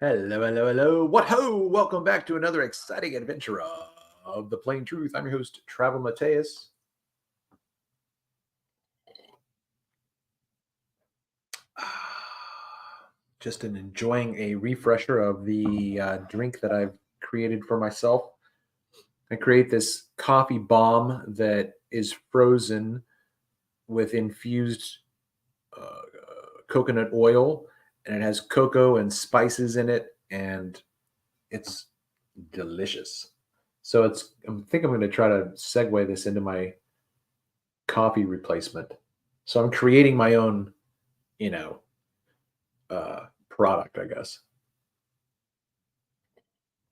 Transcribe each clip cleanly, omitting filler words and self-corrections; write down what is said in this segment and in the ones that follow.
Hello, hello, hello. What ho? Welcome back to another exciting adventure of the Plain Truth. I'm your host, Travel Mateus. Just enjoying a refresher of the drink that I've created for myself. I create this coffee bomb that is frozen with infused coconut oil, and it has cocoa and spices in it, and it's delicious. So I think I'm going to try to segue this into my coffee replacement. So I'm creating my own, you know, product, I guess.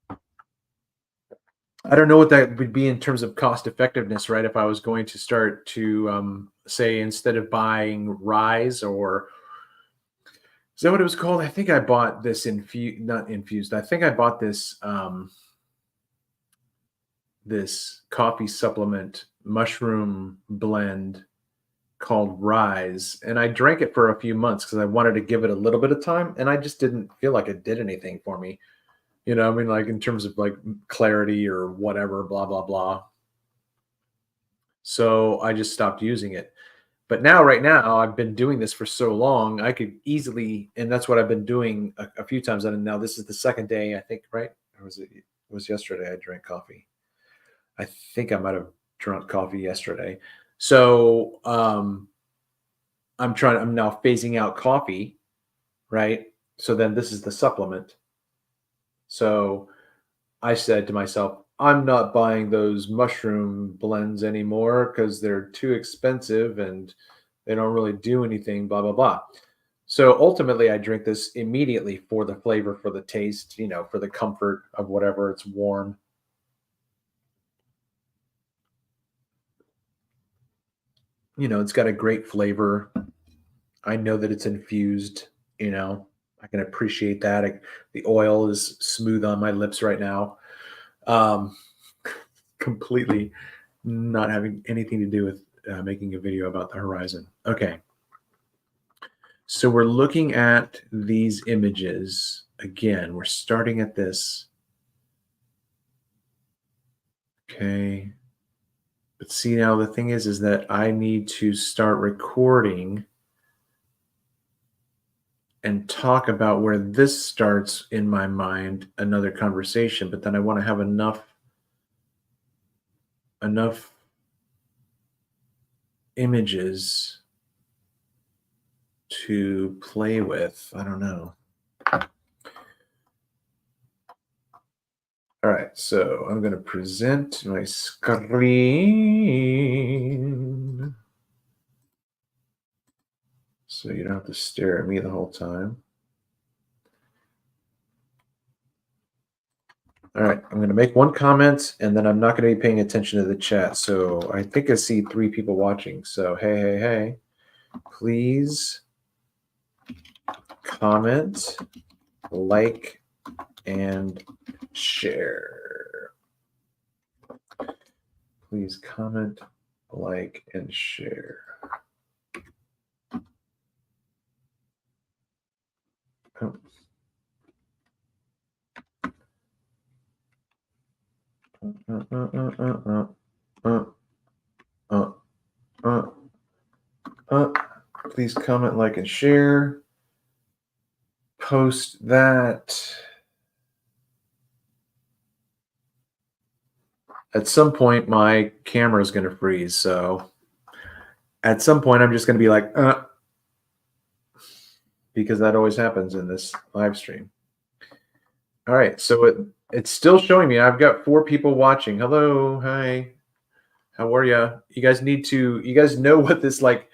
I don't know what that would be in terms of cost effectiveness, right? If I was going to start to say, instead of buying Rise, or is that what it was called? I think I bought this not infused. I think I bought this coffee supplement mushroom blend called Rise, and I drank it for a few months because I wanted to give it a little bit of time, and I just didn't feel like it did anything for me. I mean, like in terms of like clarity or whatever, blah blah blah. So I just stopped using it. But now, right now, I've been doing this for so long, I could easily, and that's what I've been doing a few times. And now this is the second day, I think, right? Or was it? It was yesterday I drank coffee. I think I might have drunk coffee yesterday. So I'm now phasing out coffee, right? So then this is the supplement. So I said to myself, I'm not buying those mushroom blends anymore because they're too expensive and they don't really do anything, blah, blah, blah. So ultimately, I drink this immediately for the flavor, for the taste, for the comfort of whatever. It's warm. It's got a great flavor. I know that it's infused, I can appreciate that. The oil is smooth on my lips right now. Um, Completely not having anything to do with making a video about the horizon. Okay. So we're looking at these images. Again, we're starting at this. Okay. But see, now the thing is that I need to start recording and talk about where this starts in my mind, another conversation, but then I want to have enough images to play with. I don't know. All right, so I'm going to present my screen so you don't have to stare at me the whole time. All right, I'm going to make one comment, and then I'm not going to be paying attention to the chat. So I think I see 3 people watching. So hey, please comment, like, and share. Please comment, like, and share. Oh. Please comment, like, and share. Post that. At some point, my camera is going to freeze. So at some point, I'm just going to be like, because that always happens in this live stream. All right. So it's still showing me. I've got 4 people watching. Hello. Hi. How are you? You guys know what this, like,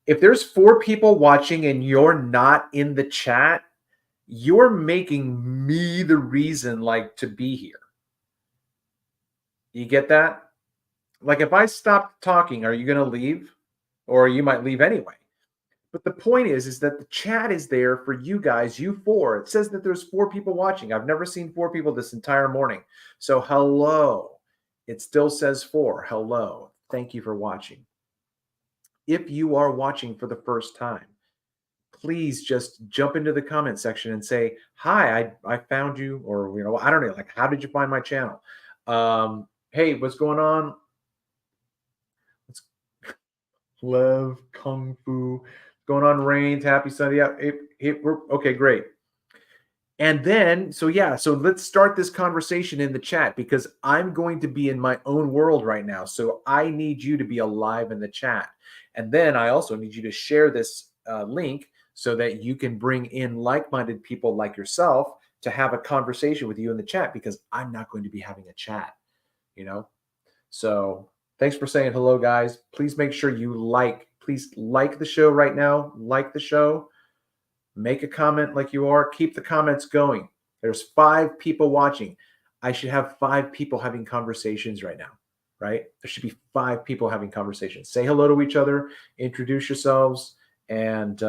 if there's 4 people watching and you're not in the chat, you're making me the reason, like, to be here. You get that? Like, if I stop talking, are you going to leave? Or you might leave anyway. But the point is that the chat is there for you guys, you 4. It says that there's 4 people watching. I've never seen 4 people this entire morning. So hello. It still says 4. Hello. Thank you for watching. If you are watching for the first time, please just jump into the comment section and say, hi, I found you, or, I don't know, like, how did you find my channel? Hey, what's going on? Let's love Kung Fu. Going on, Rains. Happy Sunday. Yeah, we're okay, great. And then, so let's start this conversation in the chat because I'm going to be in my own world right now. So I need you to be alive in the chat. And then I also need you to share this link so that you can bring in like-minded people like yourself to have a conversation with you in the chat, because I'm not going to be having a chat, So thanks for saying hello, guys. Please make sure you please like the show right now. Like the show. Make a comment like you are. Keep the comments going. There's 5 people watching. I should have 5 people having conversations right now, right? There should be 5 people having conversations. Say hello to each other, introduce yourselves, and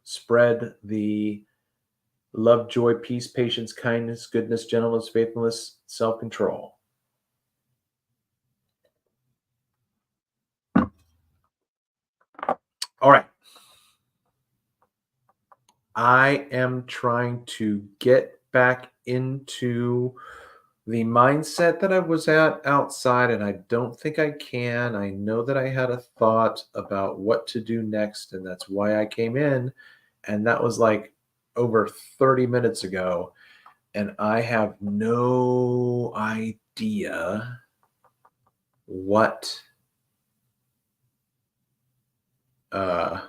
spread the love, joy, peace, patience, kindness, goodness, gentleness, faithfulness, self-control. All right. I am trying to get back into the mindset that I was at outside, and I don't think I can. I know that I had a thought about what to do next, and that's why I came in. And that was like over 30 minutes ago. And I have no idea what I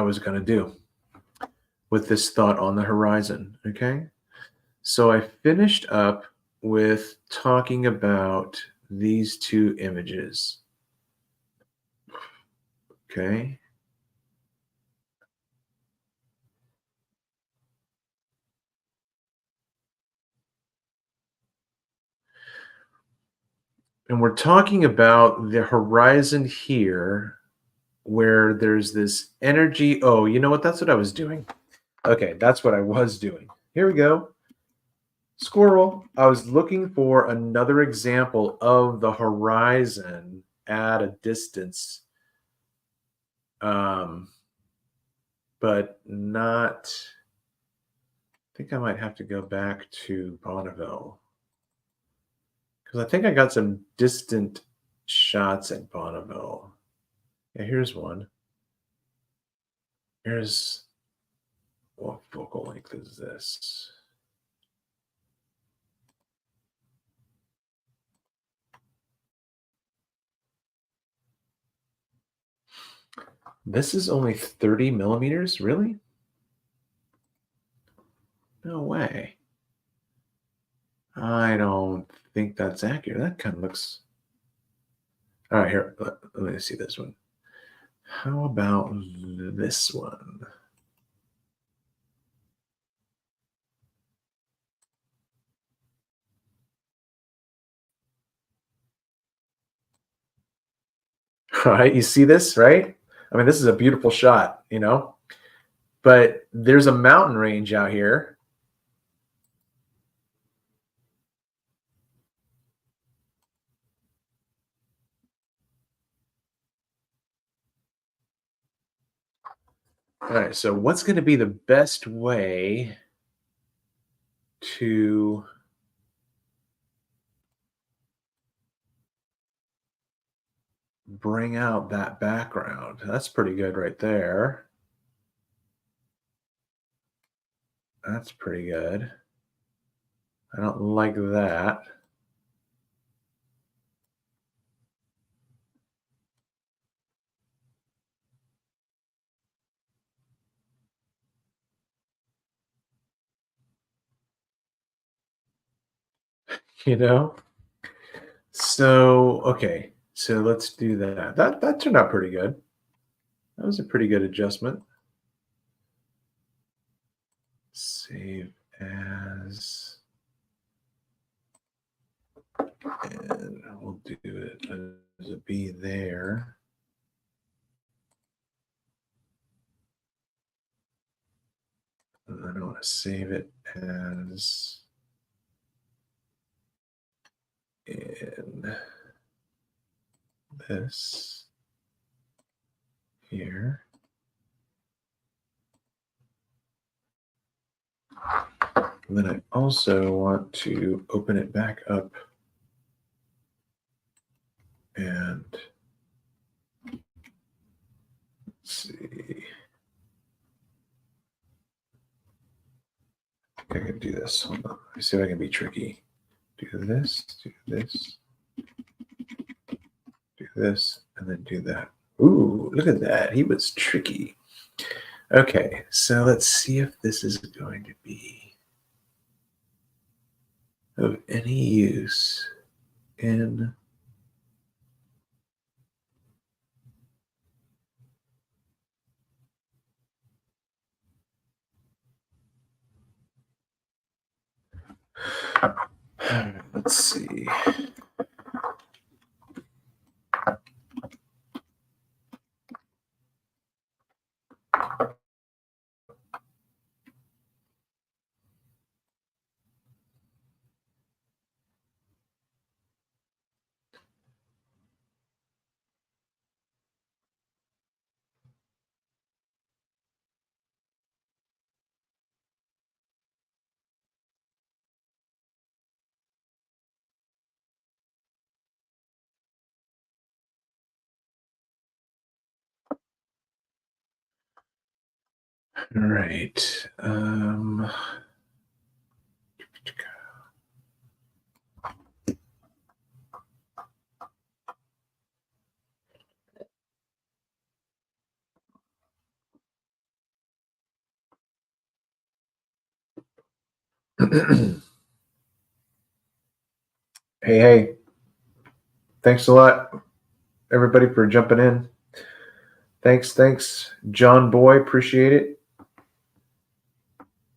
was going to do with this thought on the horizon. Okay. So I finished up with talking about these 2 images. Okay. And we're talking about the horizon here, where there's this energy. Oh, you know what? That's what I was doing. Okay, that's what I was doing. Here we go. Squirrel. I was looking for another example of the horizon at a distance, but not. I think I might have to go back to Bonneville, because I think I got some distant shots at Bonneville. Yeah, here's one. Here's, what focal length is this? This is only 30 millimeters? Really? No way. I don't think that's accurate. That kind of looks. All right, here. Let me see this one. How about this one? All right, you see this, right? I mean, this is a beautiful shot, but there's a mountain range out here. All right, so what's going to be the best way to bring out that background? That's pretty good right there. That's pretty good. I don't like that. So, okay. So let's do that. That turned out pretty good. That was a pretty good adjustment. Save as. And we'll do it as a B there. And then I want to save it as in this here. And then I also want to open it back up and let's see. I can do this. Hold on. Let me see if I can be tricky. Do this, do this, do this, and then do that. Ooh, look at that. He was tricky. Okay, so let's see if this is going to be of any use in let's see. All right. Hey, thanks a lot, everybody, for jumping in. Thanks, John Boy. Appreciate it.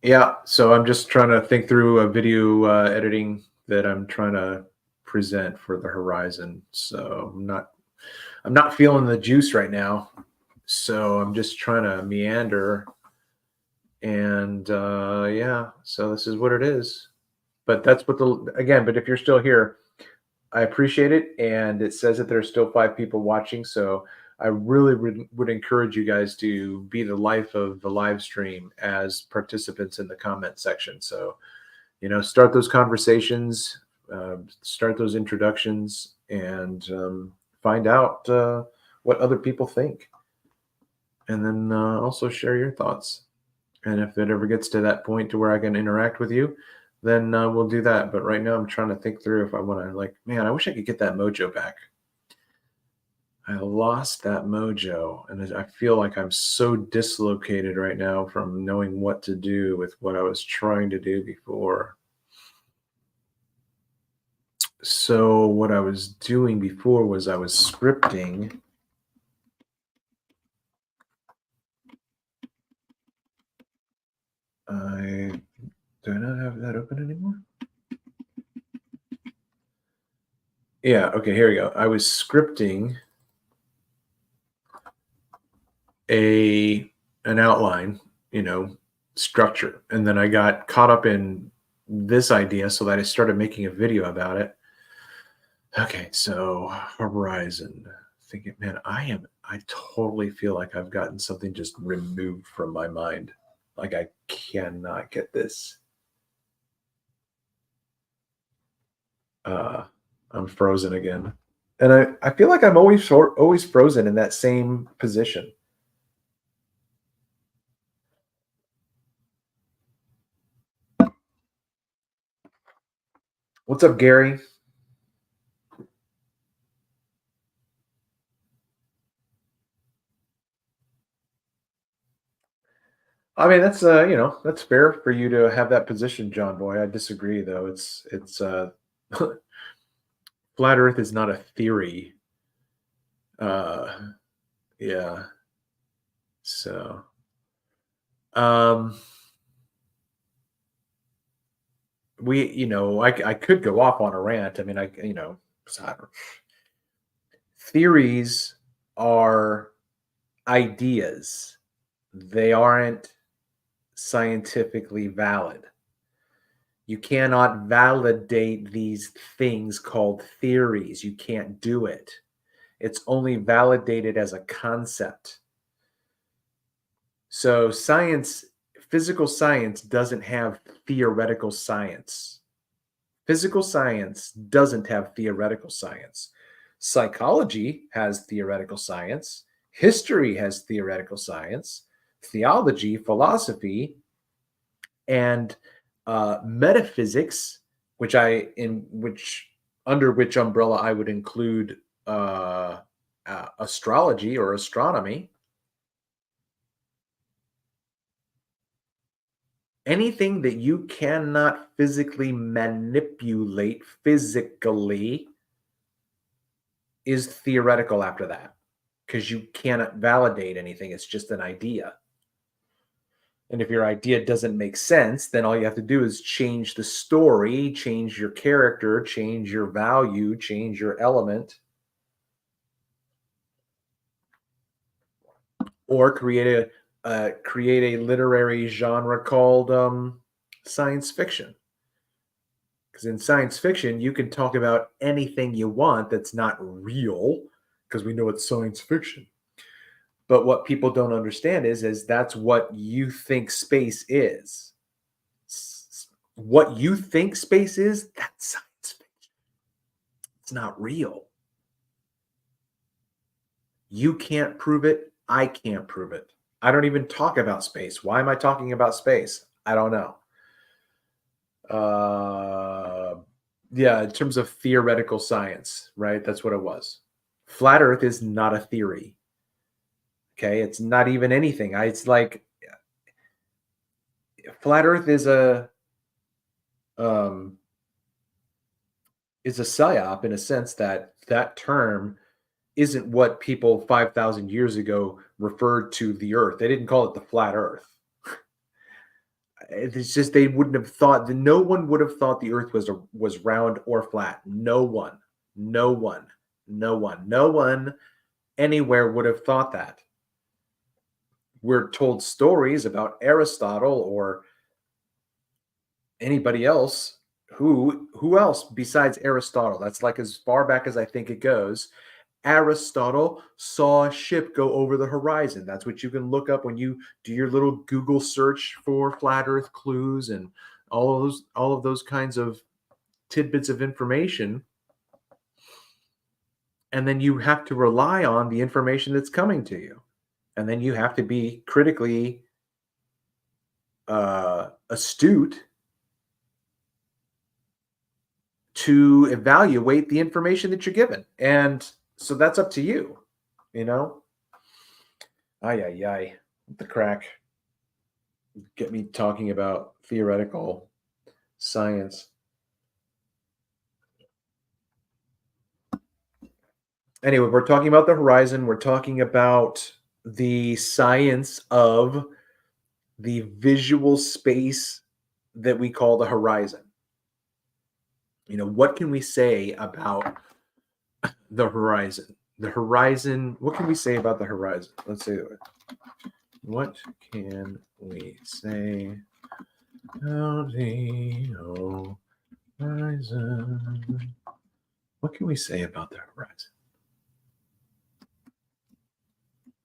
Yeah, so I'm just trying to think through a video editing that I'm trying to present for the Horizon. So I'm not feeling the juice right now. So I'm just trying to meander. And yeah, so this is what it is. But that's what but if you're still here, I appreciate it. And it says that there's still 5 people watching. So I really would encourage you guys to be the life of the live stream as participants in the comment section. So, start those conversations, start those introductions, and find out what other people think. And then also share your thoughts. And if it ever gets to that point to where I can interact with you, then we'll do that. But right now I'm trying to think through if I want to, man, I wish I could get that mojo back. I lost that mojo, and I feel like I'm so dislocated right now from knowing what to do with what I was trying to do before. So what I was doing before was I was scripting. Do I not have that open anymore? Yeah, okay, here we go. I was scripting an outline, structure, and then I got caught up in this idea so that I started making a video about it. Okay, so Horizon. Thinking, man, I totally feel like I've gotten something just removed from my mind. Like I cannot get this. I'm frozen again. And I feel like I'm always frozen in that same position. What's up, Gary? I mean, that's that's fair for you to have that position, John Boy. I disagree, though. It's flat Earth is not a theory. Yeah. So, um, I could go off on a rant. I mean, theories are ideas. They aren't scientifically valid. You cannot validate these things called theories. You can't do it. It's only validated as a concept. So physical science doesn't have theoretical science. Physical science doesn't have theoretical science. Psychology has theoretical science. History has theoretical science. Theology, philosophy, and metaphysics, under which umbrella I would include astrology or astronomy. Anything that you cannot physically manipulate physically is theoretical after that, because you cannot validate anything. It's just an idea. And if your idea doesn't make sense, then all you have to do is change the story, change your character, change your value, change your element, or create a literary genre called science fiction. Because in science fiction, you can talk about anything you want that's not real, because we know it's science fiction. But what people don't understand is that's what you think space is. What you think space is, that's science fiction. It's not real. You can't prove it. I can't prove it. I don't even talk about space. Why am I talking about space? I don't know. Yeah, in terms of theoretical science, right? That's what it was. Flat Earth is not a theory. Okay, it's not even anything. It's like flat Earth is a psyop in a sense that that term isn't what people 5,000 years ago referred to the Earth. They didn't call it the flat Earth. It's just they wouldn't have thought. No one would have thought the Earth was round or flat. No one, no one, no one, no one anywhere would have thought that. We're told stories about Aristotle or anybody else. Who else besides Aristotle? That's like as far back as I think it goes. Aristotle saw a ship go over the horizon. That's what you can look up when you do your little Google search for flat Earth clues and all of those kinds of tidbits of information. And then you have to rely on the information that's coming to you. And then you have to be critically astute to evaluate the information that you're given. And so that's up to you, you know? What the crack. Get me talking about theoretical science. Anyway, we're talking about the horizon. We're talking about the science of the visual space that we call the horizon. What can we say about the horizon? The horizon, what can we say about the horizon? Let's say that. What can we say about the horizon? What can we say about the horizon?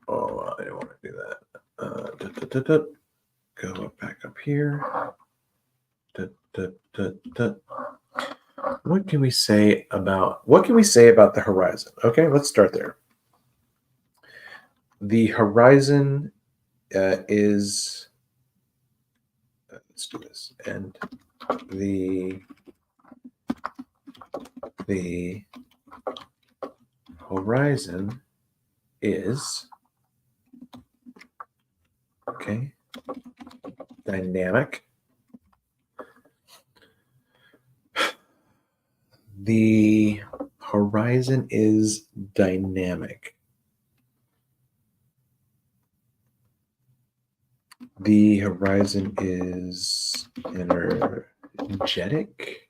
Oh, I don't want to do that. Go back up here. What can we say about the horizon? Okay, let's start there. The horizon is let's do this, and the horizon is dynamic. The horizon is dynamic. The horizon is energetic.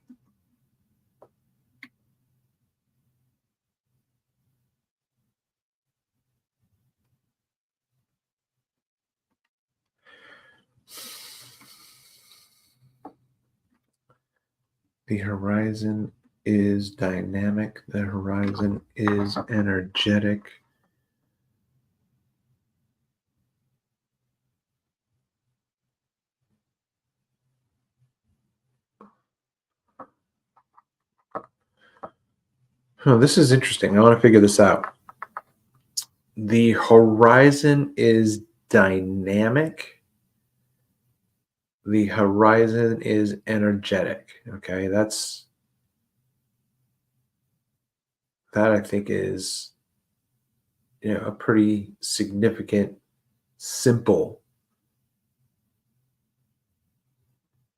The horizon is dynamic. The horizon is energetic. Oh, this is interesting. I want to figure this out. The horizon is dynamic. The horizon is energetic. Okay, that I think is a pretty significant, simple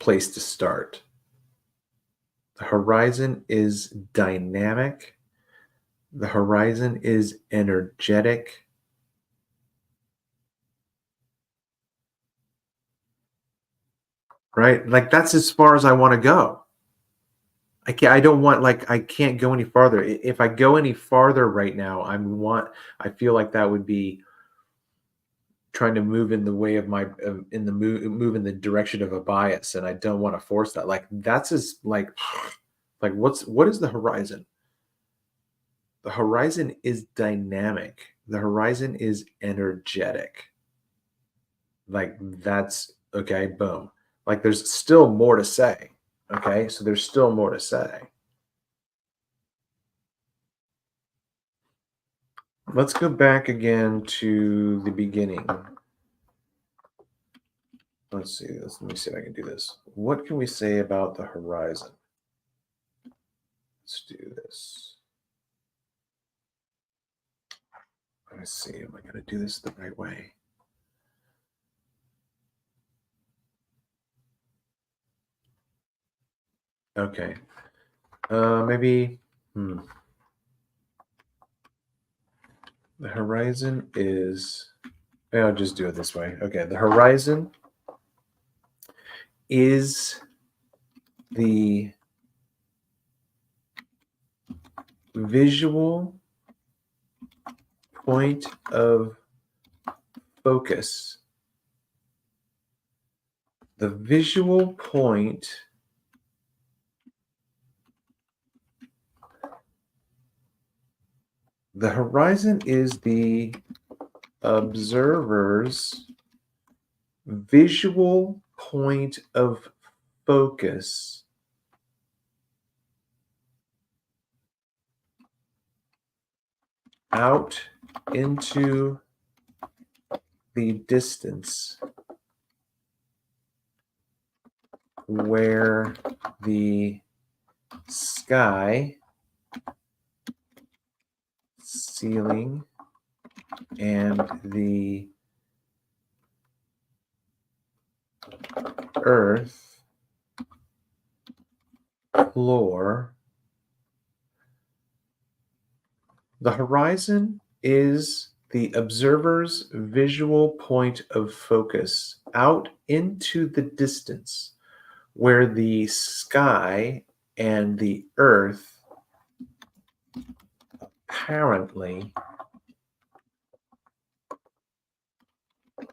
place to start. The horizon is dynamic. The horizon is energetic. Right? Like that's as far as I want to go. I don't want I can't go any farther. If I go any farther right now, I feel like that would be trying to move in the way of my in the move in the direction of a bias, and I don't want to force that. Like that's as like what is the horizon? The horizon is dynamic. The horizon is energetic. Like that's okay, boom. Like there's still more to say. Okay? So there's still more to say. Let's go back again to the beginning. Let's see this. Let me see if I can do this. What can we say about the horizon? Let's do this. Let's see. Am I going to do this the right way? Okay. Maybe. The horizon is. I'll just do it this way. Okay. The horizon is the visual point of focus. The visual point the horizon is the observer's visual point of focus out into the distance where the sky, ceiling, and the earth floor. The horizon is the observer's visual point of focus out into the distance where the sky and the earth apparently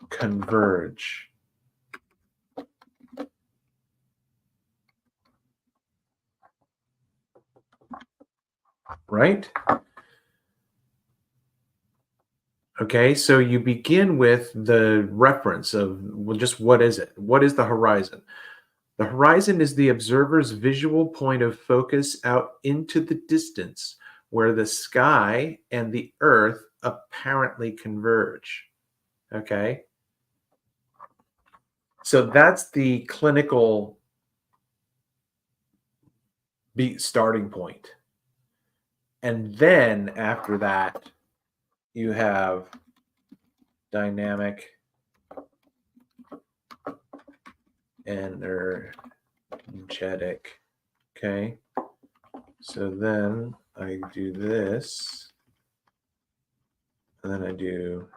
converge. Right? Okay, so you begin with the reference of well, just what is it? What is the horizon? The horizon is the observer's visual point of focus out into the distance where the sky and the earth apparently converge. Okay, so that's the clinical starting point. And then after that, you have dynamic, energetic. Okay. So then I do this, and then I do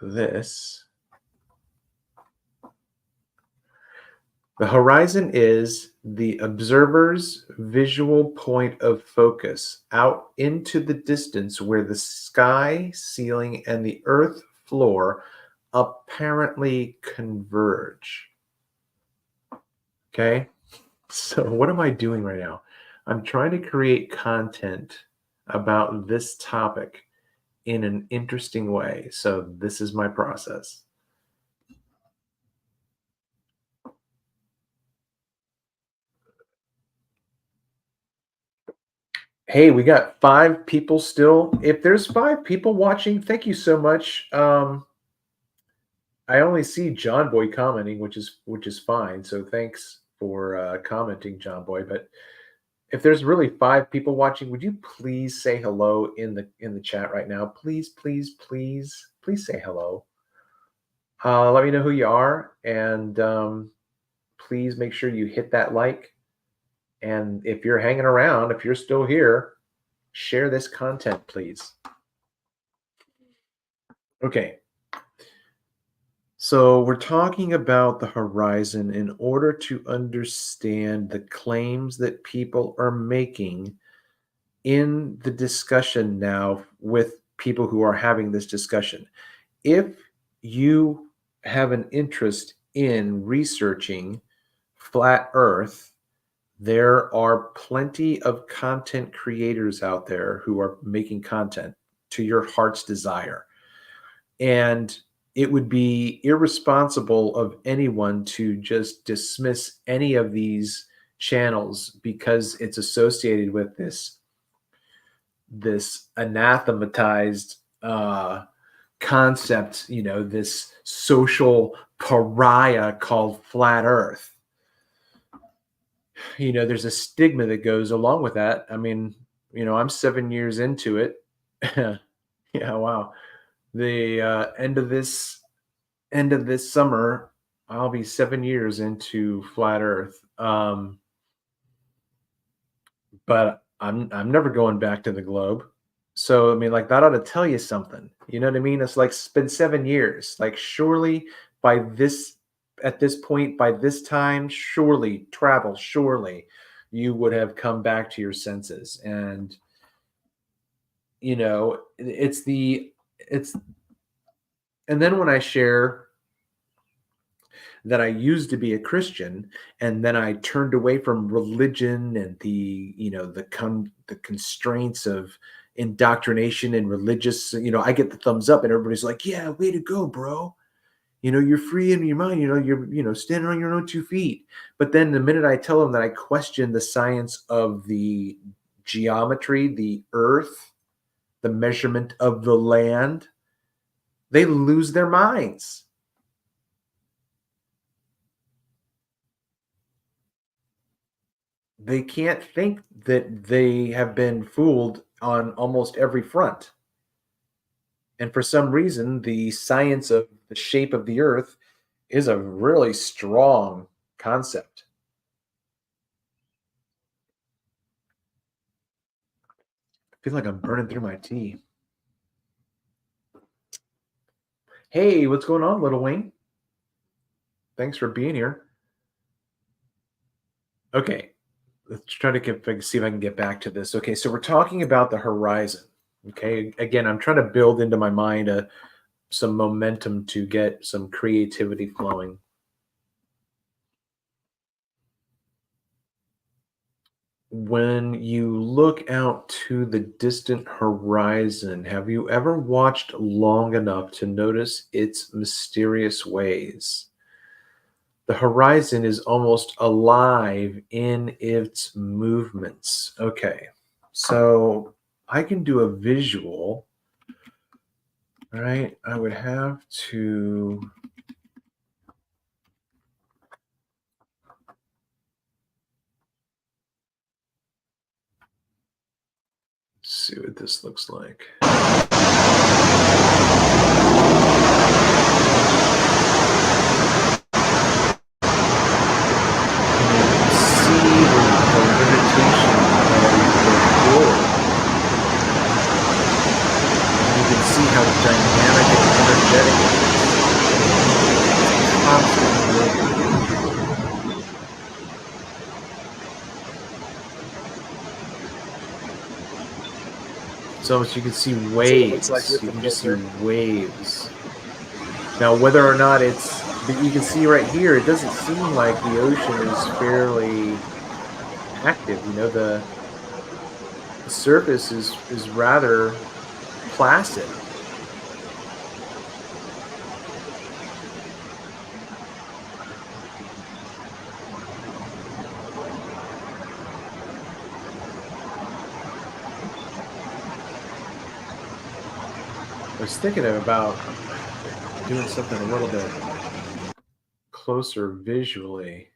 this. The horizon is the observer's visual point of focus out into the distance where the sky, ceiling, and the earth floor apparently converge. Okay. So what am I doing right now? I'm trying to create content about this topic in an interesting way. So this is my process. Hey, we got 5 people still. If there's 5 people watching, thank you so much. I only see John Boy commenting, which is fine. So thanks for commenting, John Boy. But if there's really 5 people watching, would you please say hello in the chat right now? Please, please, please, please say hello. Let me know who you are, and please make sure you hit that like. And if you're hanging around, if you're still here, share this content, please. Okay. So we're talking about the horizon in order to understand the claims that people are making in the discussion now with people who are having this discussion. If you have an interest in researching flat Earth, there are plenty of content creators out there who are making content to your heart's desire. And it would be irresponsible of anyone to just dismiss any of these channels because it's associated with this anathematized concept, this social pariah called flat Earth. There's a stigma that goes along with that. I mean, I'm 7 years into it. Yeah, wow. The end of this summer, I'll be 7 years into flat Earth. But I'm never going back to the globe. So I mean, like, that ought to tell you something. You know what I mean? It's like it's been 7 years. Like, surely at this point, by this time, surely you would have come back to your senses. And and then when I share that I used to be a Christian, and then I turned away from religion and the constraints of indoctrination and religious. I get the thumbs up, and everybody's like, "Yeah, way to go, bro! You're free in your mind. You're standing on your own 2 feet." But then the minute I tell them that I question the science of the geometry, the Earth, the measurement of the land, they lose their minds. They can't think that they have been fooled on almost every front. And for some reason, the science of the shape of the Earth is a really strong concept. I feel like I'm burning through my tea. Hey, what's going on, Little Wayne? Thanks for being here. Okay, let's try to see if I can get back to this. Okay, so we're talking about the horizon. Okay, again, I'm trying to build into my mind some momentum to get some creativity flowing. When you look out to the distant horizon, have you ever watched long enough to notice its mysterious ways? The horizon is almost alive in its movements. Okay, so I can do a visual. All right, I would have to see what this looks like. See how dynamic and energetic it is. So you can see waves. You can just see waves. Now, whether or not you can see right here, it doesn't seem like the ocean is fairly active. You know, the surface is rather placid. I was thinking about doing something a little bit closer visually,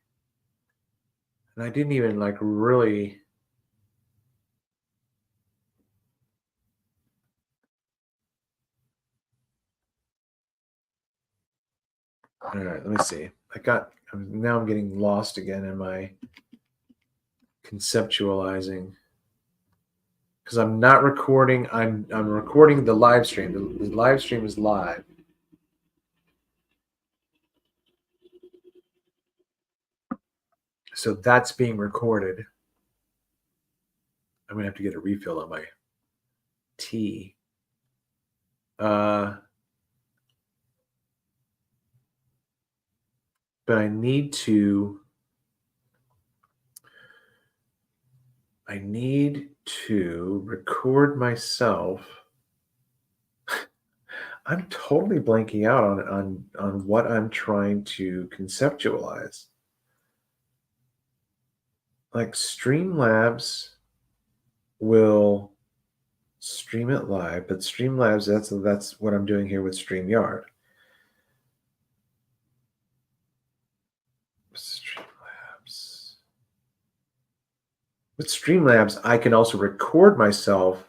and I didn't even like really. All right, let me see. Now I'm getting lost again in my conceptualizing because I'm not recording. I'm recording the live stream. The live stream is live. So that's being recorded. I'm gonna have to get a refill on my tea. But I need to record myself. I'm totally blanking out on what I'm trying to conceptualize. Like Streamlabs will stream it live, but Streamlabs, that's what I'm doing here with StreamYard. Streamlabs. With Streamlabs, I can also record myself.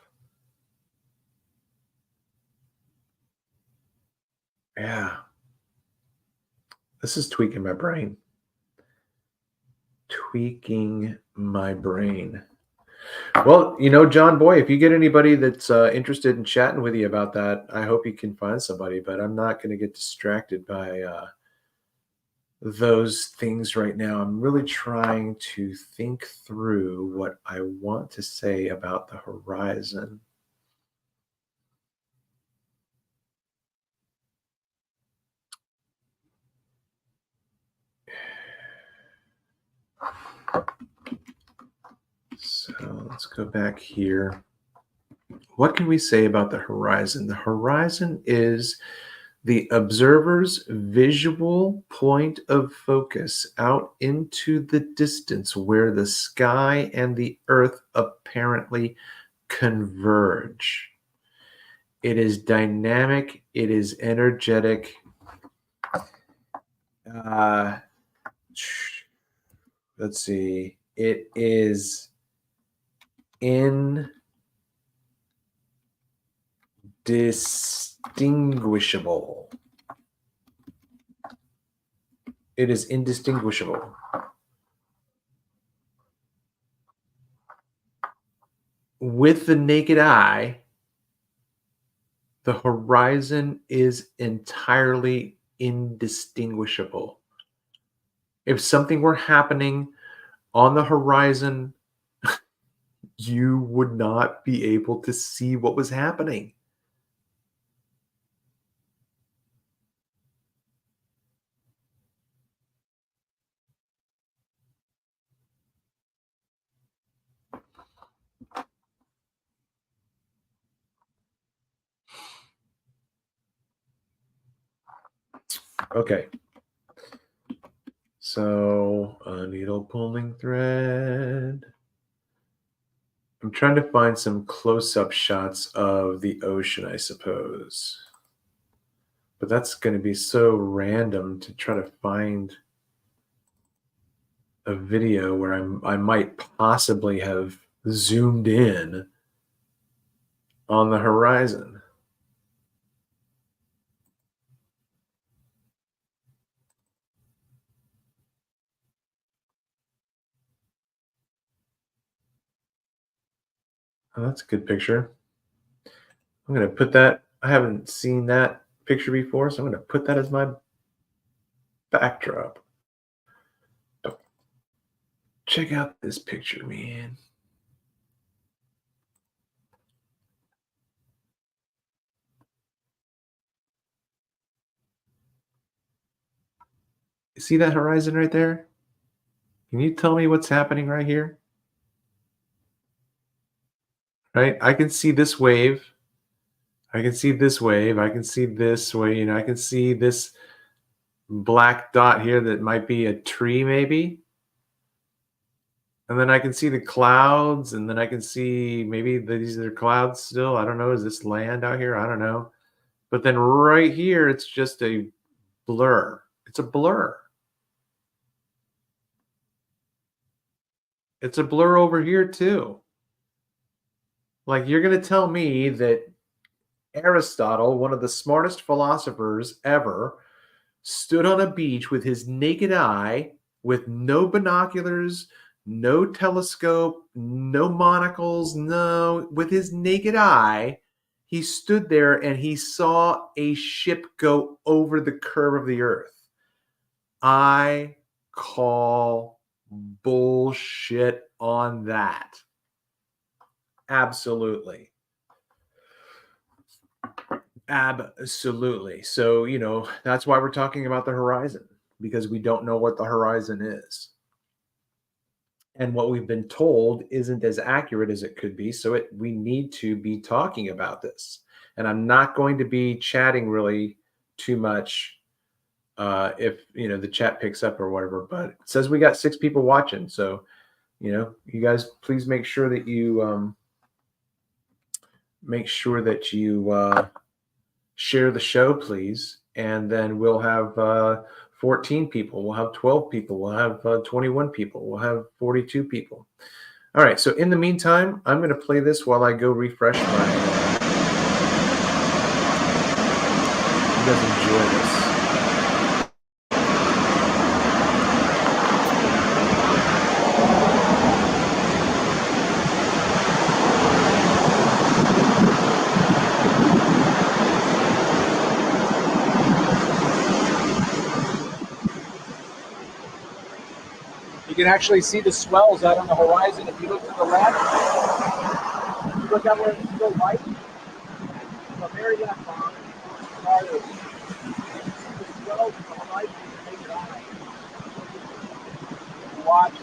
Yeah. This is tweaking my brain. Well, you know, John Boy, if you get anybody that's interested in chatting with you about that, I hope you can find somebody, but I'm not going to get distracted by those things right now. I'm really trying to think through what I want to say about the horizon. So let's go back here. What can we say about the horizon? The horizon is the observer's visual point of focus out into the distance where the sky and the earth apparently converge. It is dynamic, it is energetic. Let's see. It is indistinguishable. It is indistinguishable. With the naked eye, the horizon is entirely indistinguishable. If something were happening on the horizon, you would not be able to see what was happening. Okay. So, a needle pulling thread. I'm trying to find some close-up shots of the ocean, I suppose. But that's going to be so random to try to find a video where I might possibly have zoomed in on the horizon. Oh, that's a good picture. I'm going to put that. I haven't seen that picture before, so I'm going to put that as my backdrop. Check out this picture, man. You see that horizon right there? Can you tell me what's happening right here? right? I can see this wave. I can see this wave. I can see this wave. You know, I can see this black dot here that might be a tree, maybe. And then I can see the clouds, and then I can see maybe these are clouds still. I don't know. Is this land out here? I don't know. But then right here, it's just a blur. It's a blur. It's a blur over here too. Like, you're going to tell me that Aristotle, one of the smartest philosophers ever, stood on a beach with his naked eye, with no binoculars, no telescope, no monocles, no, with his naked eye, he stood there and he saw a ship go over the curve of the earth. I call bullshit on that. Absolutely. Absolutely. So, you know, that's why we're talking about the horizon, because we don't know what the horizon is. And what we've been told isn't as accurate as it could be. So we need to be talking about this. And I'm not going to be chatting really too much if, you know, the chat picks up or whatever. But it says we got 6 people watching. So, you know, you guys please make sure that you share the show, please. And then we'll have 14 people. We'll have 12 people. We'll have 21 people. We'll have 42 people. All right. So in the meantime, I'm going to play this while I go refresh my. You guys enjoy this. You can actually see the swells out on the horizon. If you look to the left, you look out where it's still white, the very left farther, you see the swells on the horizon with the naked eye. Watch.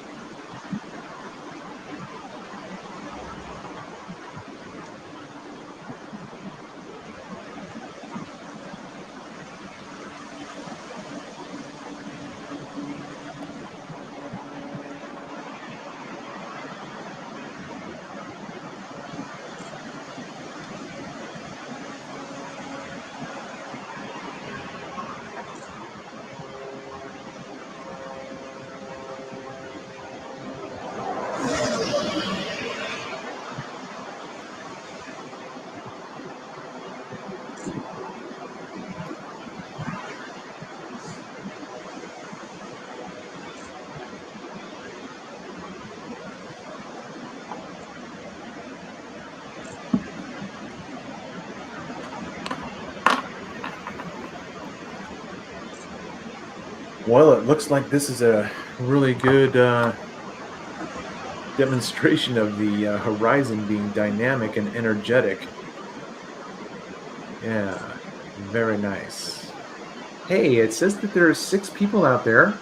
Well, it looks like this is a really good demonstration of the horizon being dynamic and energetic. Yeah, very nice. Hey, it says that there are 6 people out there.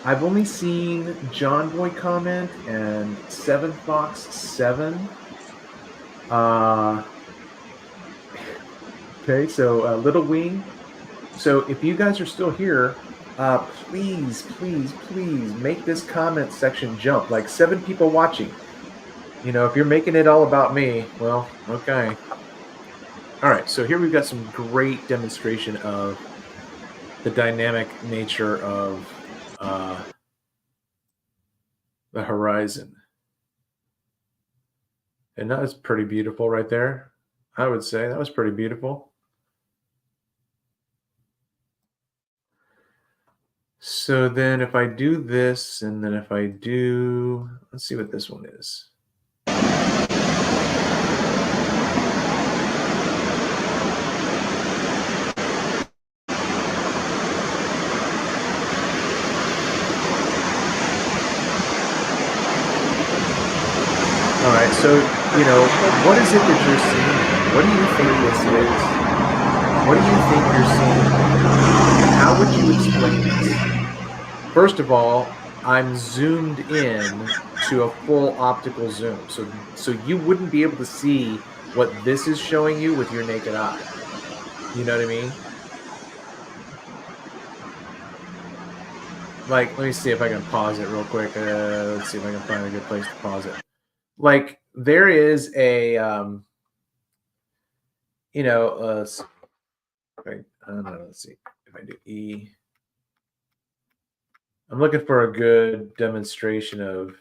I've only seen John Boy comment and 7Fox7. Okay, so Little Wing. So if you guys are still here, please make this comment section jump. Like 7 people watching. You know, if you're making it all about me, well, okay. All right, so here we've got some great demonstration of the dynamic nature of the horizon. And that was pretty beautiful right there. I would say that was pretty beautiful. So then if I do this, and then if I do, let's see what this one is. All right, so, you know, what is it that you're seeing? What do you think this is? What do you think you're seeing? How would you explain this? First of all, I'm zoomed in to a full optical zoom. So you wouldn't be able to see what this is showing you with your naked eye. You know what I mean? Like, let me see if I can pause it real quick. Let's see if I can find a good place to pause it. Like, there is a, you know, right, I don't know, let's see if I do E. I'm looking for a good demonstration of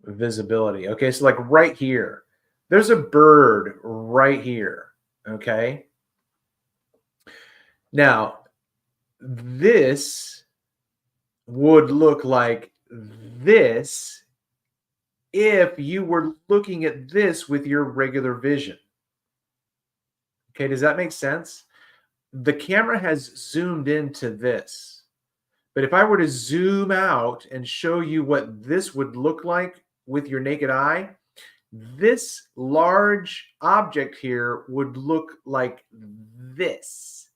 visibility. Okay, so like right here, there's a bird right here. Okay. Now, this would look like this if you were looking at this with your regular vision. Okay, does that make sense? The camera has zoomed into this. But if I were to zoom out and show you what this would look like with your naked eye, this large object here would look like this.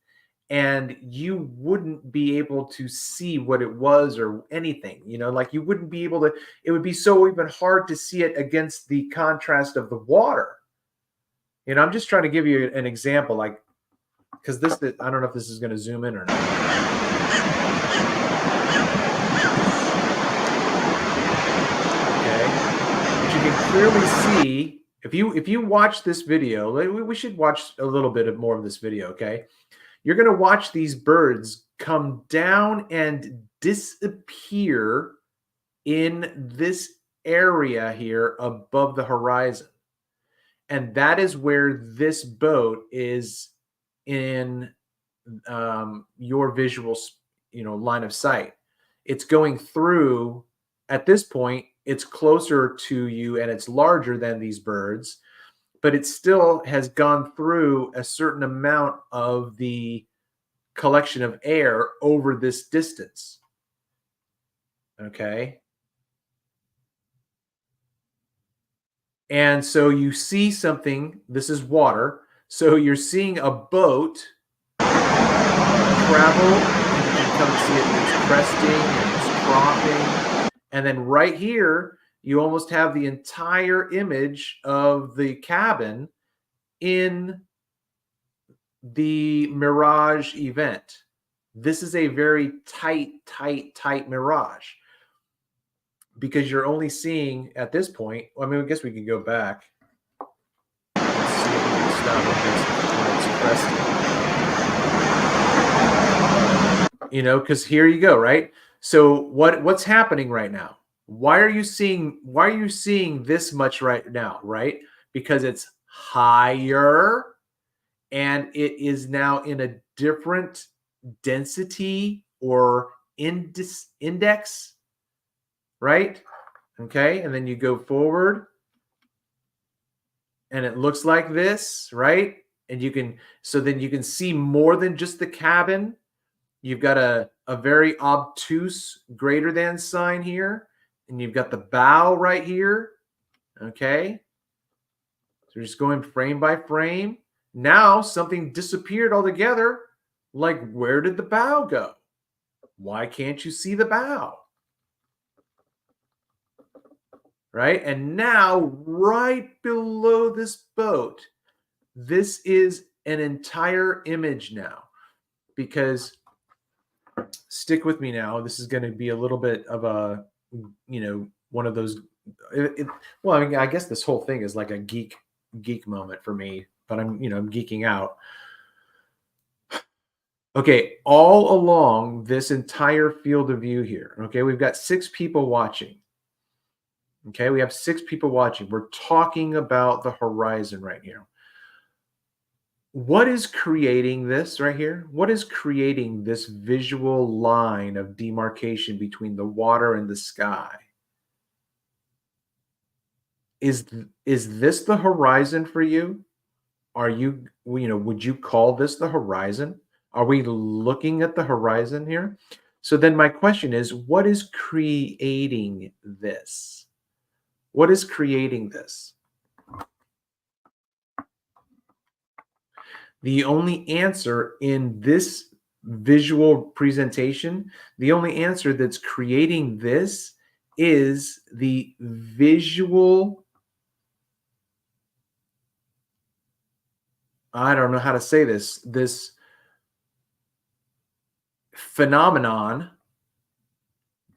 And you wouldn't be able to see what it was or anything, you know, like you wouldn't be able to, it would be so even hard to see it against the contrast of the water. You know, I'm just trying to give you an example, like, because this, I don't know if this is going to zoom in or not. You can clearly see, if you watch this video, we should watch a little bit more of this video, okay? You're going to watch these birds come down and disappear in this area here above the horizon. And that is where this boat is in your visual, line of sight. It's going through, at this point, it's closer to you and it's larger than these birds, but it still has gone through a certain amount of the collection of air over this distance. Okay. And so you see something, this is water. So you're seeing a boat travel, and you can come and see it, it's cresting and it's cropping. And then right here, you almost have the entire image of the cabin in the mirage event. This is a very tight mirage because you're only seeing at this point. I mean, I guess we could go back. Let's see if we can stop when it's cresting. You know, because here you go, right? So what's happening right now? Why are you seeing this much right now, right? Because it's higher and it is now in a different density or index, right? Okay, and then you go forward and it looks like this, right? And then you can see more than just the cabin. You've got a very obtuse greater than sign here, and you've got the bow right here. Okay, so you're just going frame by frame. Now something disappeared altogether. Like, where did the bow go? Why can't you see the bow? Right? And now, right below this boat, this is an entire image now. Because, stick with me now, this is going to be a little bit of a, one of those. Well, I mean, I guess this whole thing is like a geek moment for me, but I'm geeking out. Okay, all along this entire field of view here, okay, we've got 6 people watching. Okay, we have 6 people watching. We're talking about the horizon right here. What is creating this right here? What is creating this visual line of demarcation between the water and the sky? Is this the horizon for you? Are you, would you call this the horizon? Are we looking at the horizon here? So then my question is, what is creating this? What is creating this? The only answer in this visual presentation, the only answer that's creating this is the visual, I don't know how to say this phenomenon,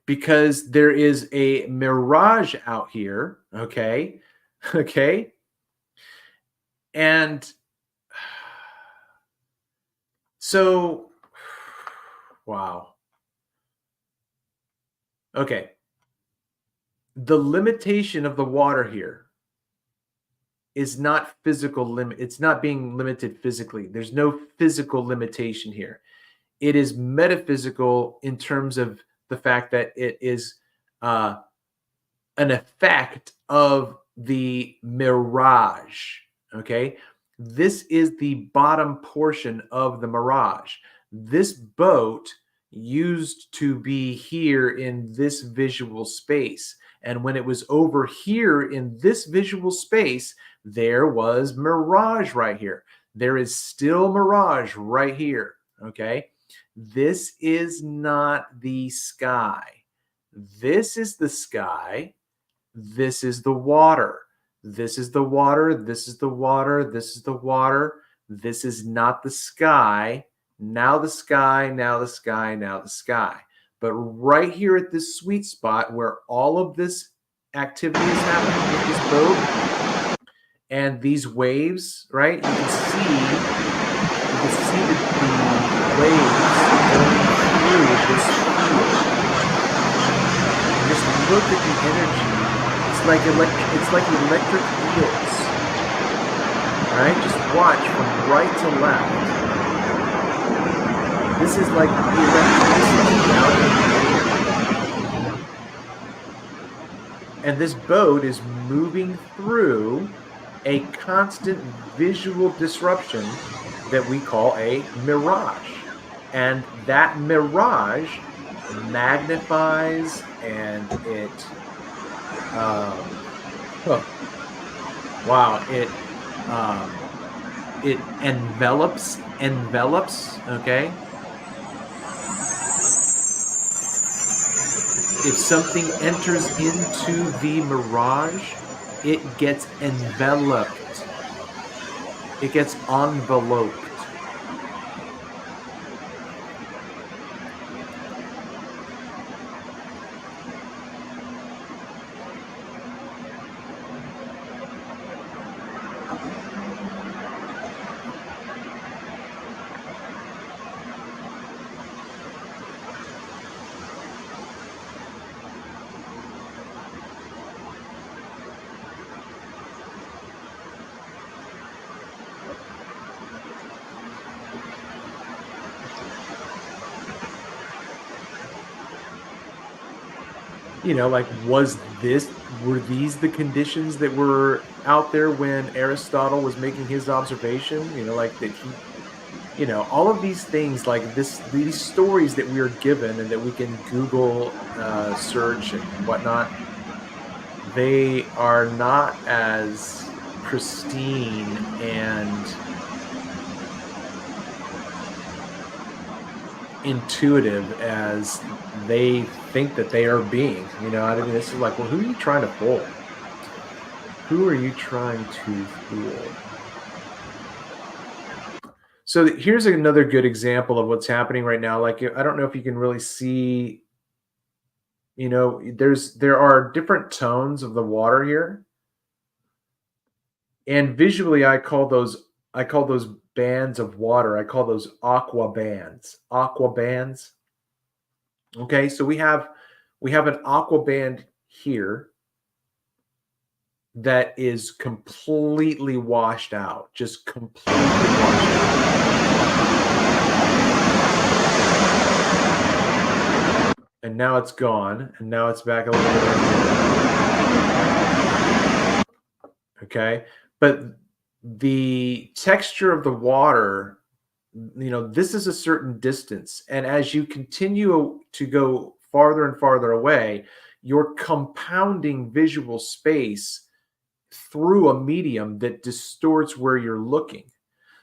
because there is a mirage out here, okay? Okay? And so, wow. Okay. The limitation of the water here is not physical limit. It's not being limited physically. There's no physical limitation here. It is metaphysical in terms of the fact that it is an effect of the mirage. Okay. This is the bottom portion of the mirage. This boat used to be here in this visual space. And when it was over here in this visual space, there was mirage right here. There is still mirage right here. Okay. This is not the sky. This is the sky. This is the water. This is the water. This is the water. This is the water. This is not the sky. Now the sky, now the sky, now the sky. But right here at this sweet spot where all of this activity is happening with this boat and these waves, right? You can see the waves going through this field. Just look at the energy. It's like electric eels. Right? Just watch from right to left. This is like electricity out here. And this boat is moving through a constant visual disruption that we call a mirage. And that mirage magnifies and it it envelops, okay? If something enters into the mirage, it gets enveloped. It gets enveloped. You know, like, were these the conditions that were out there when Aristotle was making his observation? You know, like that he, you know, all of these things like these stories that we are given and that we can Google search and whatnot, they are not as pristine and intuitive as they think that they are being. You know, I mean, this is like, well, who are you trying to fool? Who are you trying to fool? So here's another good example of what's happening right now. Like, I don't know if you can really see, you know, there are different tones of the water here. And visually, I call those bands of water, I call those aqua bands. Aqua bands. Okay, so we have an aqua band here that is completely washed out, just completely washed out. And now it's gone, and now it's back a little bit. Okay, but the texture of the water, you know, this is a certain distance, and as you continue to go farther and farther away, you're compounding visual space through a medium that distorts where you're looking.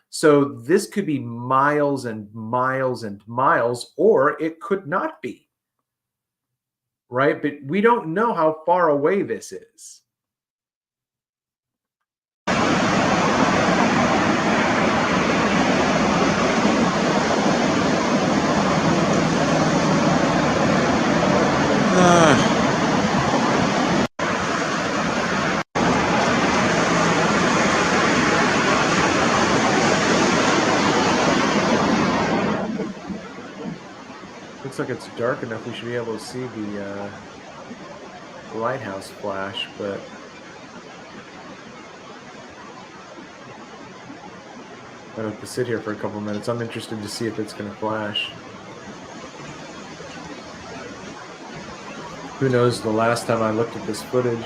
So this could be miles and miles and miles, or it could not be, right? But we don't know how far away this is. Looks like it's dark enough we should be able to see the lighthouse flash, but I have to sit here for a couple minutes. I'm interested to see if it's going to flash. Who knows the last time I looked at this footage?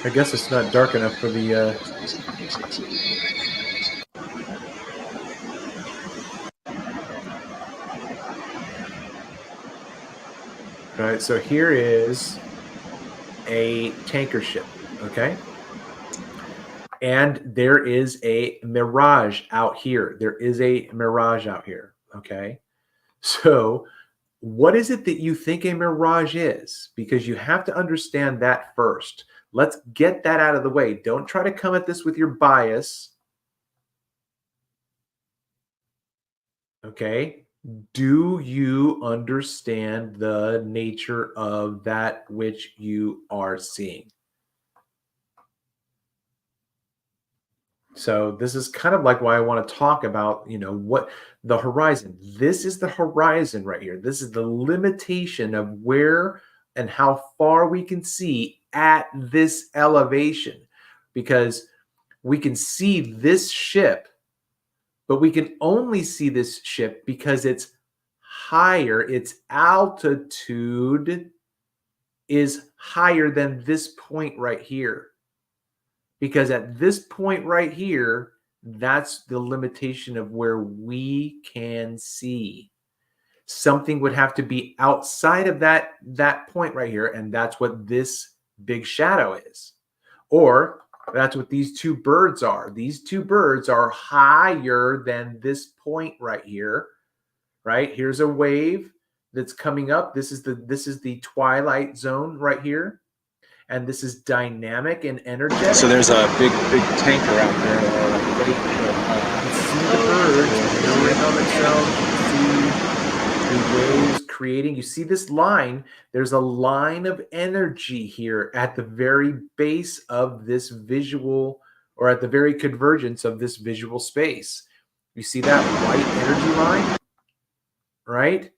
I guess it's not dark enough for the All right, so here is a tanker ship, okay? And there is a mirage out here. There is a mirage out here, okay? So what is it that you think a mirage is? Because you have to understand that first. Let's get that out of the way. Don't try to come at this with your bias. Okay? Do you understand the nature of that which you are seeing? So this is kind of like why I want to talk about, what the horizon. This is the horizon right here. This is the limitation of where and how far we can see at this elevation, because we can see this ship, but we can only see this ship because it's higher. Its altitude is higher than this point right here. Because at this point right here, that's the limitation of where we can see. Something would have to be outside of that point right here, and that's what this big shadow is. Or that's what these two birds are. These two birds are higher than this point right here, right? Here's a wave that's coming up. This is the twilight zone right here. And this is dynamic and energetic. So there's a big tanker out there. You see the birds moving on themselves. You see the waves creating. You see this line. There's a line of energy here at the very base of this visual, or at the very convergence of this visual space. You see that white energy line, right?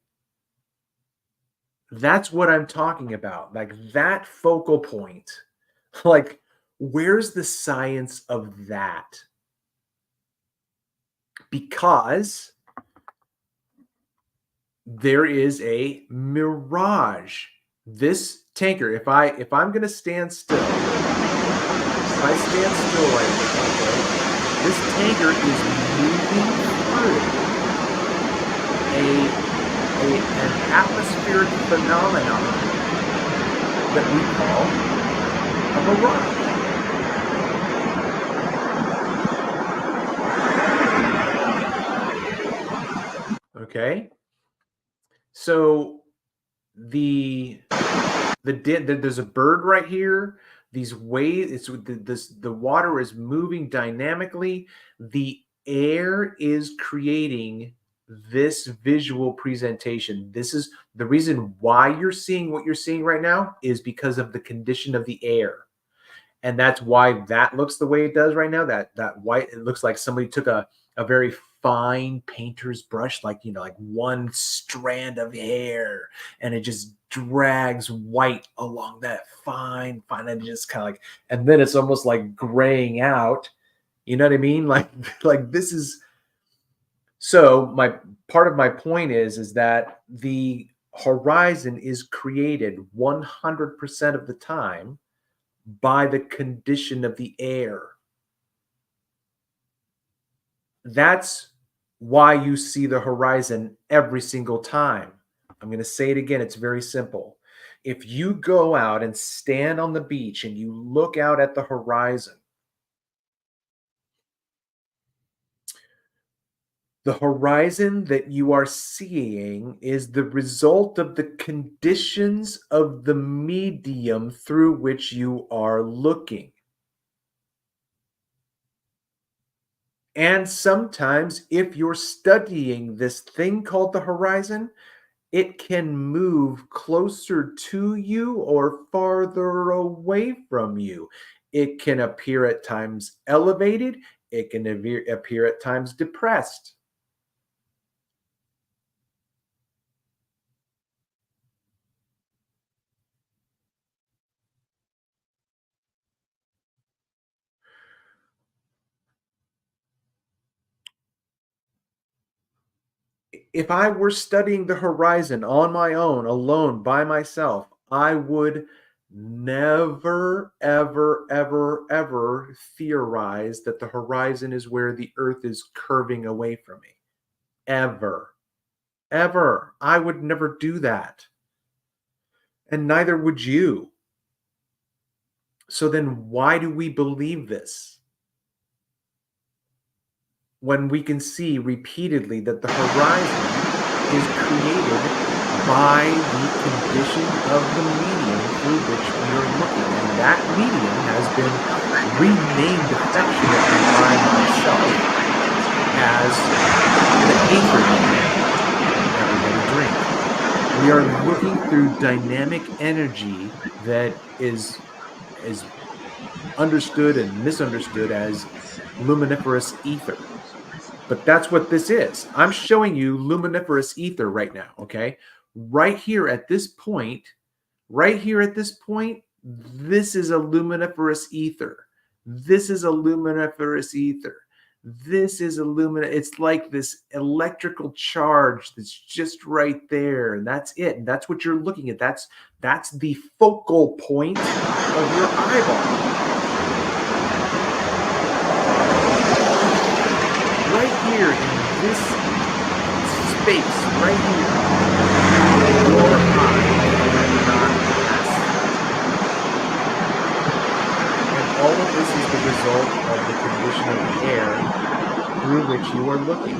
That's what I'm talking about. Like that focal point. Like, where's the science of that? Because there is a mirage. This tanker, if I'm going to stand still, if I stand still right now, okay, this tanker is moving through an atmospheric phenomenon that we call a mirage. Okay, so there's a bird right here. These waves, the water is moving dynamically. The air is creating this visual presentation. This is the reason why you're seeing what you're seeing right now, is because of the condition of the air. And that's why that looks the way it does right now. That white, it looks like somebody took a very fine painter's brush, like one strand of hair, and it just drags white along that fine, and just kind of like, and then it's almost like graying out. You know what I mean? Like this is. So part of my point is that the horizon is created 100% of the time by the condition of the air. That's why you see the horizon every single time. I'm going to say it again. It's very simple. If you go out and stand on the beach and you look out at the horizon, the horizon that you are seeing is the result of the conditions of the medium through which you are looking. And sometimes, if you're studying this thing called the horizon, it can move closer to you or farther away from you. It can appear at times elevated, it can appear at times depressed. If I were studying the horizon on my own, alone, by myself, I would never, ever, ever, ever theorize that the horizon is where the earth is curving away from me. Ever. Ever. I would never do that. And neither would you. So then why do we believe this? When we can see repeatedly that the horizon is created by the condition of the medium through which we are looking. And that medium has been renamed affectionately by myself as the ether medium. Everybody drink. We are looking through dynamic energy that is understood and misunderstood as luminiferous ether. But that's what this is. I'm showing you luminiferous ether right now, okay? Right here at this point, this is a luminiferous ether. This is a luminiferous ether. This is it's like this electrical charge that's just right there, and that's it. And that's what you're looking at. That's the focal point of your eyeball. Right here in this space, right here, your eye cannot pass. And all of this is the result of the condition of the air through which you are looking.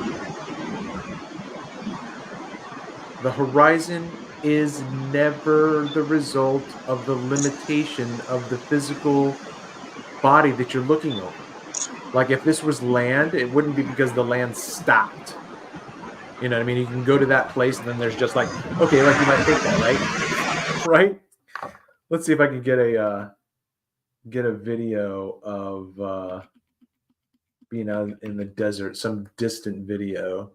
The horizon is never the result of the limitation of the physical body that you're looking over. Like if this was land, it wouldn't be because the land stopped. You know what I mean? You can go to that place and then there's just like, okay, like you might think that, right? Right? Let's see if I can get a video of being out in the desert, some distant video.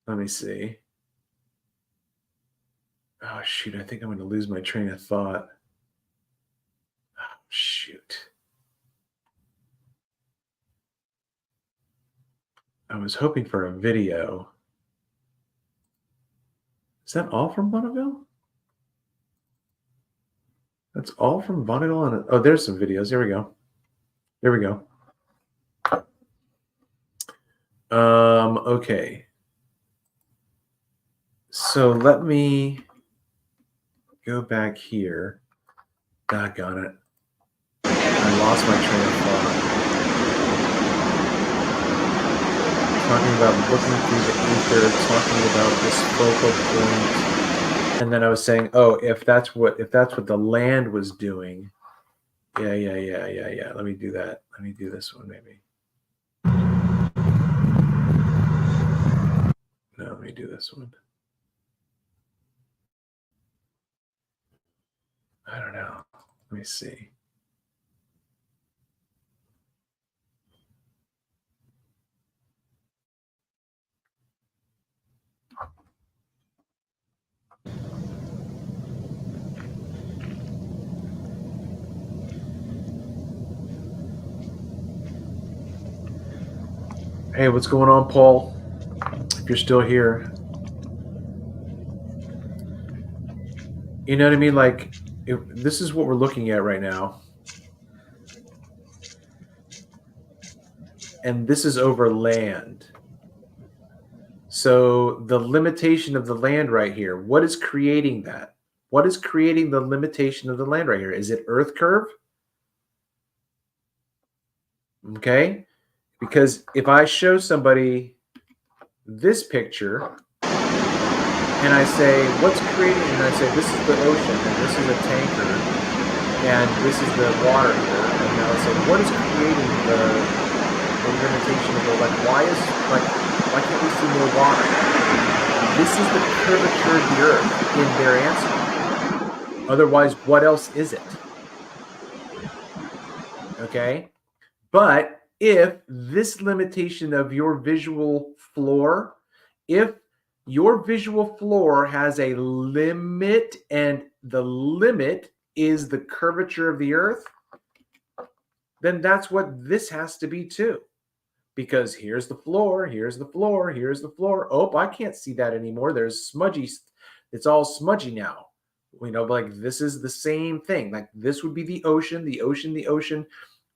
Let me see. Oh shoot, I think I'm gonna lose my train of thought. Oh shoot. I was hoping for a video. Is that all from Bonneville? That's all from Bonneville? And oh, there's some videos. There we go. There we go. Okay. So let me go back here. Doggone it. I lost my train of thought. Talking about looking through the ether, talking about this focal point, and then I was saying, oh, if that's what the land was doing, yeah. Let me do that. Let me do this one maybe. No, let me do this one. I don't know. Let me see. Hey, what's going on, Paul? If you're still here. You know what I mean? Like, this is what we're looking at right now. And this is over land. So the limitation of the land right here, what is creating that? What is creating the limitation of the land right here? Is it Earth curve? Okay. Because if I show somebody this picture and I say, what's creating, and I say, this is the ocean, and this is a tanker, and this is the water here, and now I say, what is creating the limitation of the, why can't we see more water? This is the curvature of the earth in their answer. Otherwise, what else is it? Okay? But if this limitation of your visual floor, if your visual floor has a limit and the limit is the curvature of the earth, then that's what this has to be too. Because here's the floor, here's the floor, here's the floor. Oh, I can't see that anymore. There's smudgy. It's all smudgy now. You know, like this is the same thing. Like this would be the ocean, the ocean, the ocean.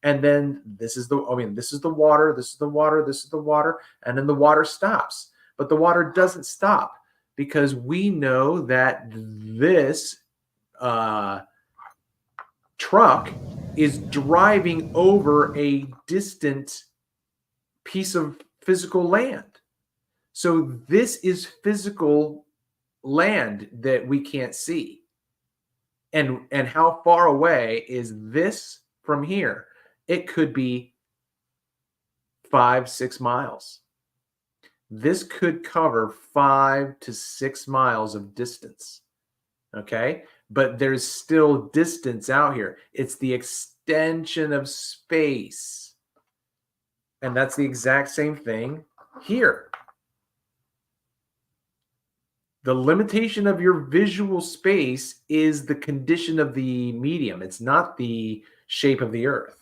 And then this is this is the water, this is the water, this is the water. And then the water stops. But the water doesn't stop because we know that this truck is driving over a distant piece of physical land. So this is physical land that we can't see. And how far away is this from here? It could be 5-6 miles. This could cover 5 to 6 miles of distance. Okay? But there's still distance out here. It's the extension of space. And that's the exact same thing here. The limitation of your visual space is the condition of the medium. It's not the shape of the earth.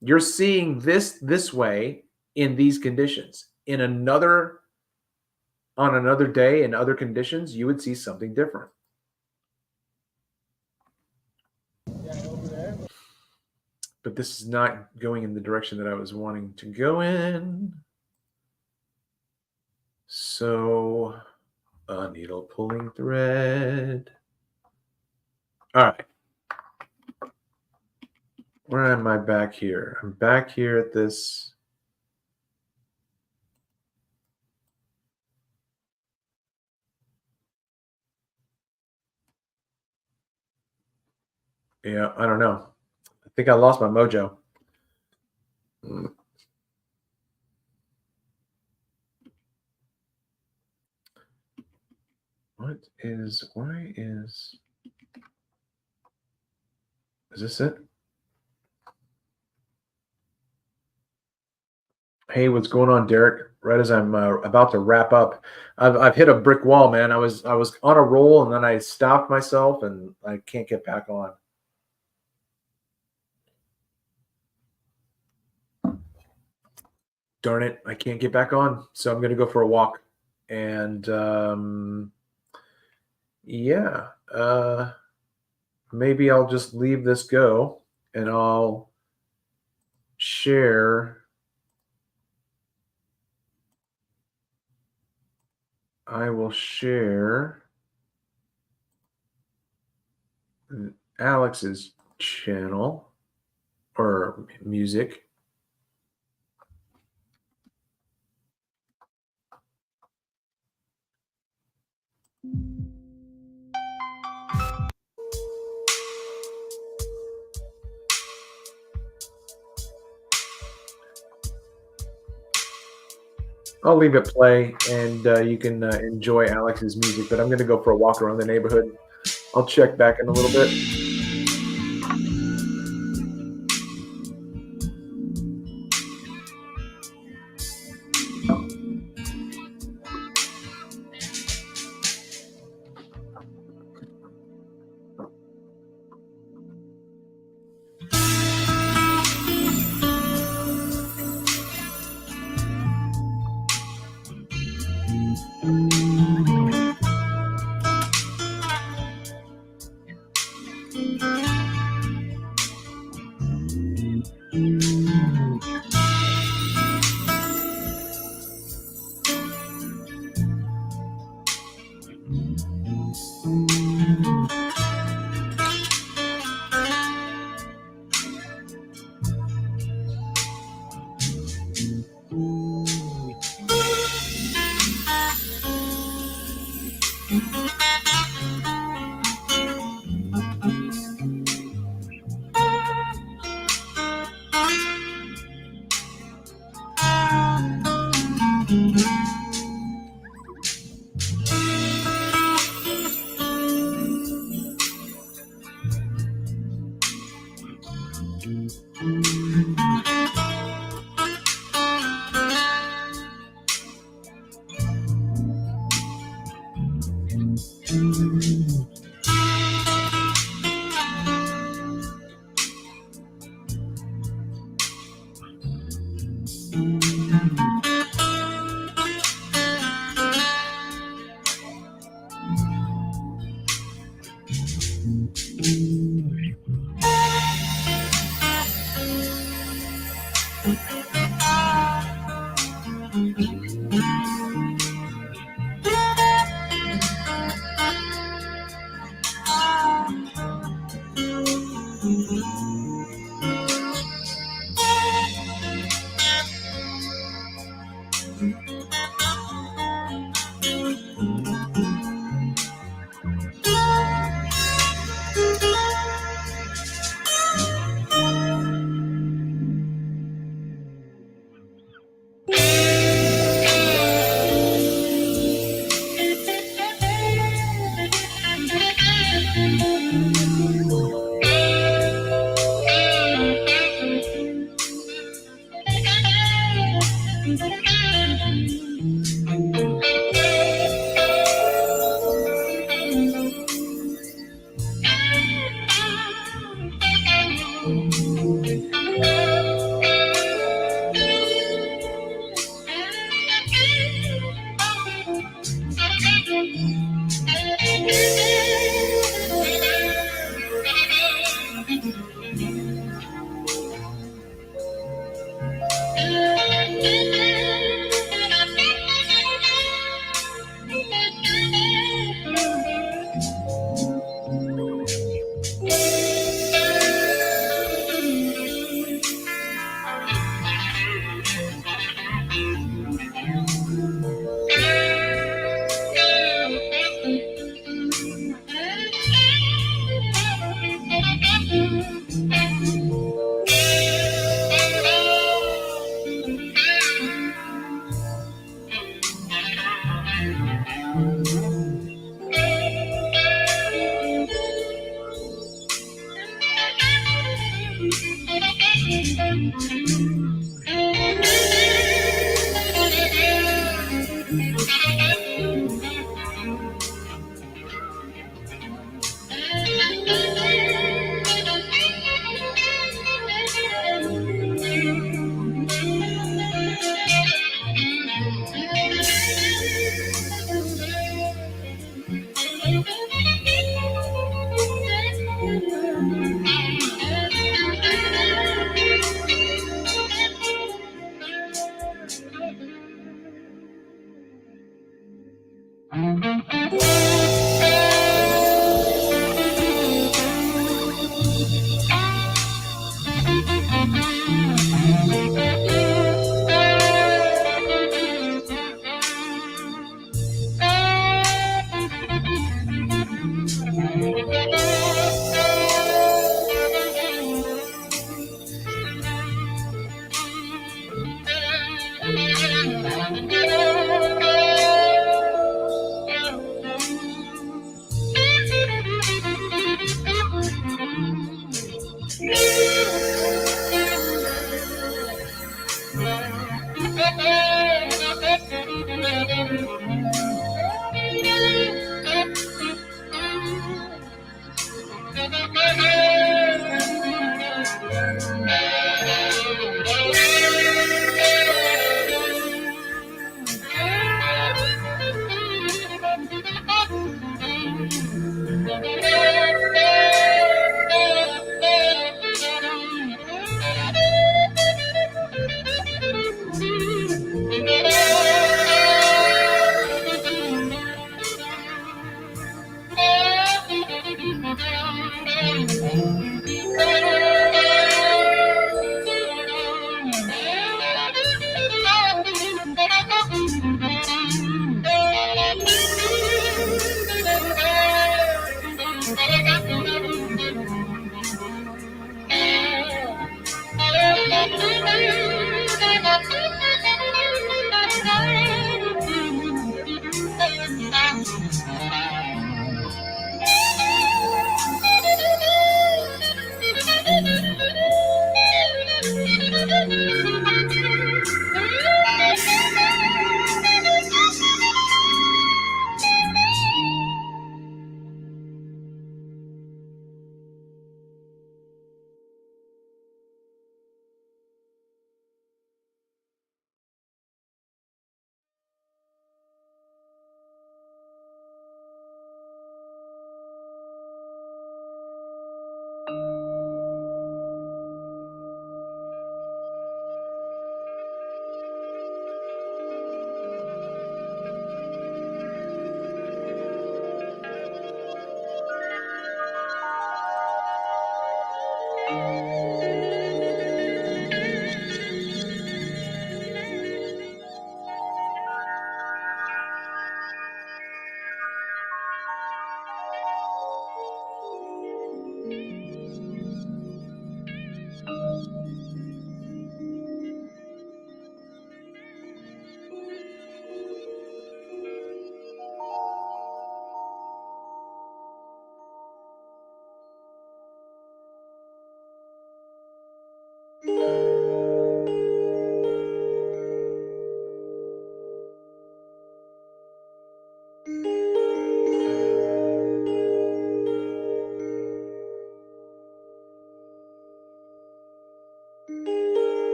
You're seeing this way in these conditions. On another day, in other conditions, you would see something different. But this is not going in the direction that I was wanting to go in. So, a needle pulling thread. All right. Where am I back here? I'm back here at this. Yeah, I don't know. I think I lost my mojo. Why is this it? Hey, what's going on, Derek? Right as I'm about to wrap up, I've hit a brick wall, man. I was on a roll and then I stopped myself and I can't get back on. Darn it, I can't get back on. So I'm going to go for a walk. And yeah, maybe I'll just leave this go and I'll share. I will share Alex's channel or music. I'll leave it play, and you can enjoy Alex's music, but I'm going to go for a walk around the neighborhood. I'll check back in a little bit.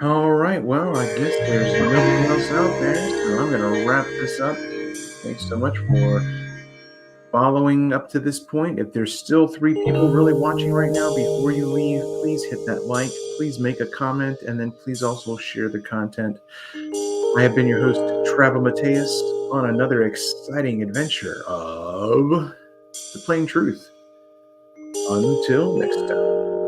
All right. Well, I guess there's nobody else out there, so I'm going to wrap this up. Thanks so much for following up to this point. If there's still 3 people really watching right now, before you leave, please hit that like, please make a comment, and then please also share the content. I have been your host, Travel Mateus. on another exciting adventure of The Plain Truth. Until next time.